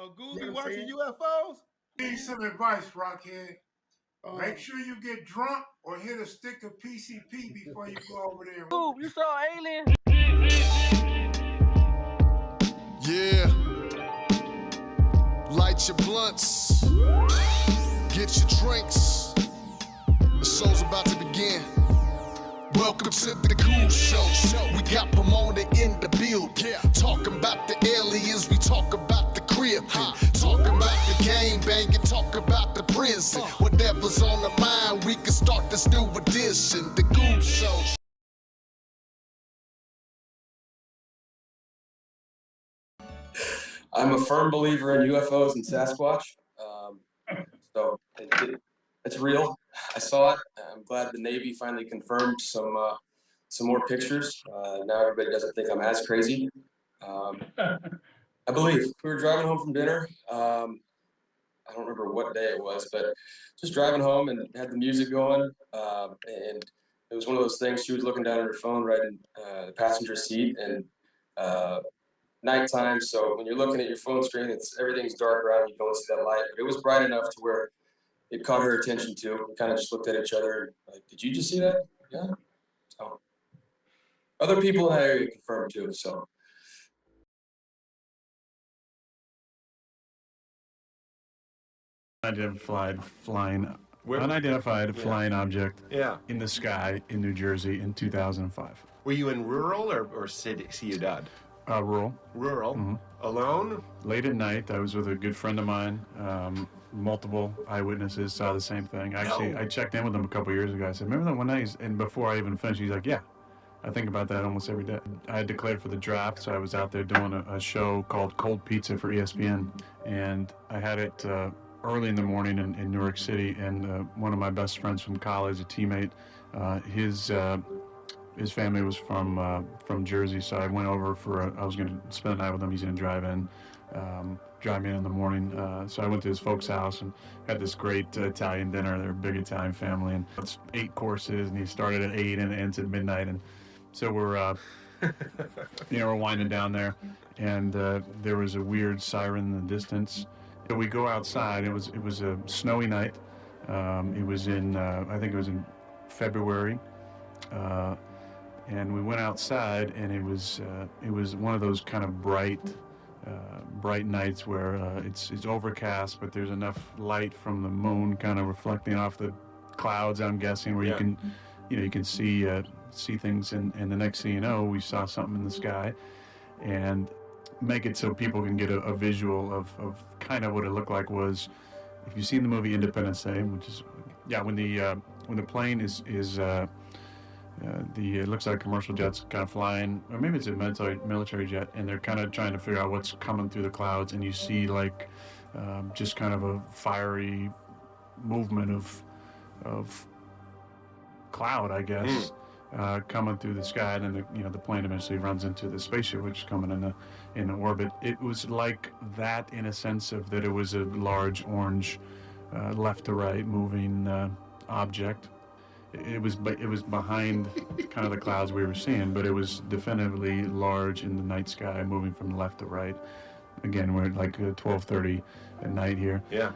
Goob be watching UFOs? Need some advice, Rockhead. Make sure you get drunk or hit a stick of PCP before you go over there. Goob, you saw alien? Yeah. Light your blunts. Get your drinks. The show's about to begin. Welcome to the Goob Show. We got Pomona in the building. Talking about the aliens, we talk about the crib. Talking about the gang banging, talk about the prison. Whatever's on the mind, we can start this new edition. The Goob Show. I'm a firm believer in UFOs and Sasquatch. So it's real. I saw it. I'm glad the Navy finally confirmed some more pictures. Now everybody doesn't think I'm as crazy. I believe we were driving home from dinner. I don't remember what day it was, but just driving home and had the music going. And it was one of those things. She was looking down at her phone right in the passenger seat, and nighttime. So when you're looking at your phone screen, everything's dark around. You don't see that light, but it was bright enough to where it caught her attention too. We kind of just looked at each other like, "Did you just see that?" Yeah. So other people in that area confirmed too. So. Unidentified flying object in the sky in New Jersey in 2005. Were you in rural or city, ciudad? Rural. Rural. Mm-hmm. Alone? Late at night, I was with a good friend of mine. Multiple eyewitnesses saw the same thing. Actually, I checked in with him a couple years ago. I said, "Remember that one night?" And before I even finished, he's like, "Yeah, I think about that almost every day." I had declared for the draft, so I was out there doing a show called Cold Pizza for ESPN, and I had it early in the morning in Newark City, and one of my best friends from college, a teammate, his family was from Jersey, so I went over I was going to spend the night with him. He's going to drive me in the morning. So I went to his folks' house and had this great Italian dinner. They're a big Italian family, and it's 8 courses, and he started at 8 and it ends at midnight. And so we're we're winding down there, and there was a weird siren in the distance. So we go outside. It was a snowy night. It was I think it was in February. And we went outside, and it was one of those kind of bright nights where it's overcast, but there's enough light from the moon kind of reflecting off the clouds, I'm guessing, where you can see things. And the next thing you know, we saw something in the sky, and make it so people can get a visual of kind of what it looked like was, if you've seen the movie Independence Day, which is when the plane is it looks like a commercial jet's kind of flying, or maybe it's a military jet, and they're kind of trying to figure out what's coming through the clouds, and you see like just kind of a fiery movement of cloud, I guess, coming through the sky, and then the plane eventually runs into the spaceship, which is coming in orbit. It was like that in a sense of that it was a large orange left to right moving object. It was behind kind of the clouds we were seeing, but it was definitively large in the night sky, moving from left to right. Again, we're at like 12:30 at night here. Yeah.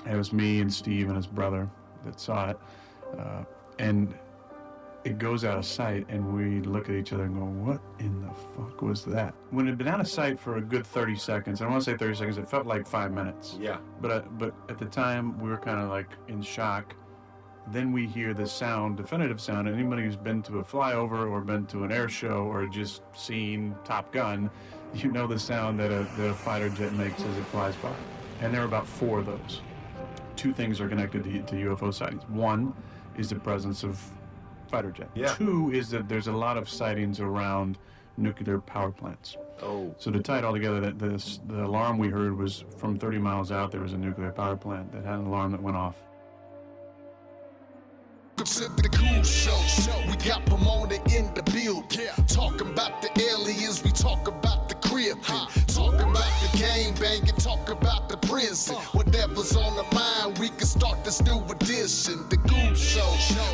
It was me and Steve and his brother that saw it, and it goes out of sight, and we look at each other and go, "What in the fuck was that?" When it had been out of sight for a good 30 seconds, I don't want to say 30 seconds, it felt like 5 minutes. Yeah. But at the time, we were kind of like in shock. Then we hear the sound, definitive sound, and anybody who's been to a flyover or been to an air show or just seen Top Gun, you know the sound that a fighter jet makes as it flies by. And there are about 4 of those. 2 things are connected to UFO sightings. 1 is the presence of fighter jet. Yeah. 2 is that there's a lot of sightings around nuclear power plants. Oh. So to tie it all together, the alarm we heard was from 30 miles out. There was a nuclear power plant that had an alarm that went off. To the Goob Show. We got Pomona in the building. Talking about the aliens, we talk about the crib. Talking about the gang banging, talk about the prison. Whatever's on the mind, we can start this new edition. The Goob Show.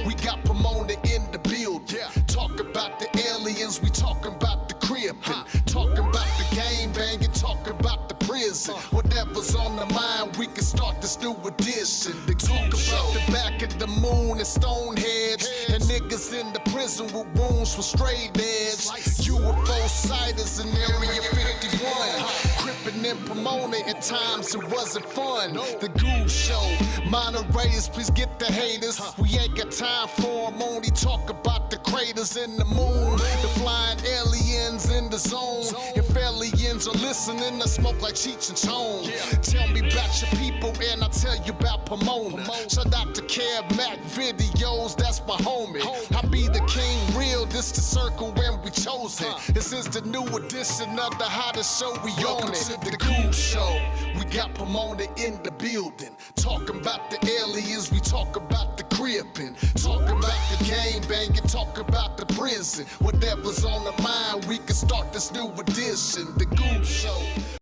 We got Pomona in the building. Talk about the aliens, we talking about the crib. Talking about the gang banging, talking about the prison. prison. Whatever's on the mind, we can start this new edition. They talk about the back of the moon and Stonehenge, and niggas in the prison with wounds from straight edge. UFO sighters in Area 51, crippin' in Pomona. At times it wasn't fun. The Goob Show, moderators, please get the haters. We ain't got time for them. Only talk about the craters in the moon, the flying aliens in the zone. If aliens are listening, I smoke like Cheech and Chong. Tell me about your people and I'll tell you about Pomona. Shout out to Kev Mac videos, that's my homie. I be the king real, this the circle when we chosen. This is the new edition of the hottest show, we own it. The Goob Show, we got Pomona in the building. Talking about the aliens, we talk about the crippin'. Talking about the gang banging, talk about the prison. Whatever's on the mind, we can start this new edition. The Goob Show.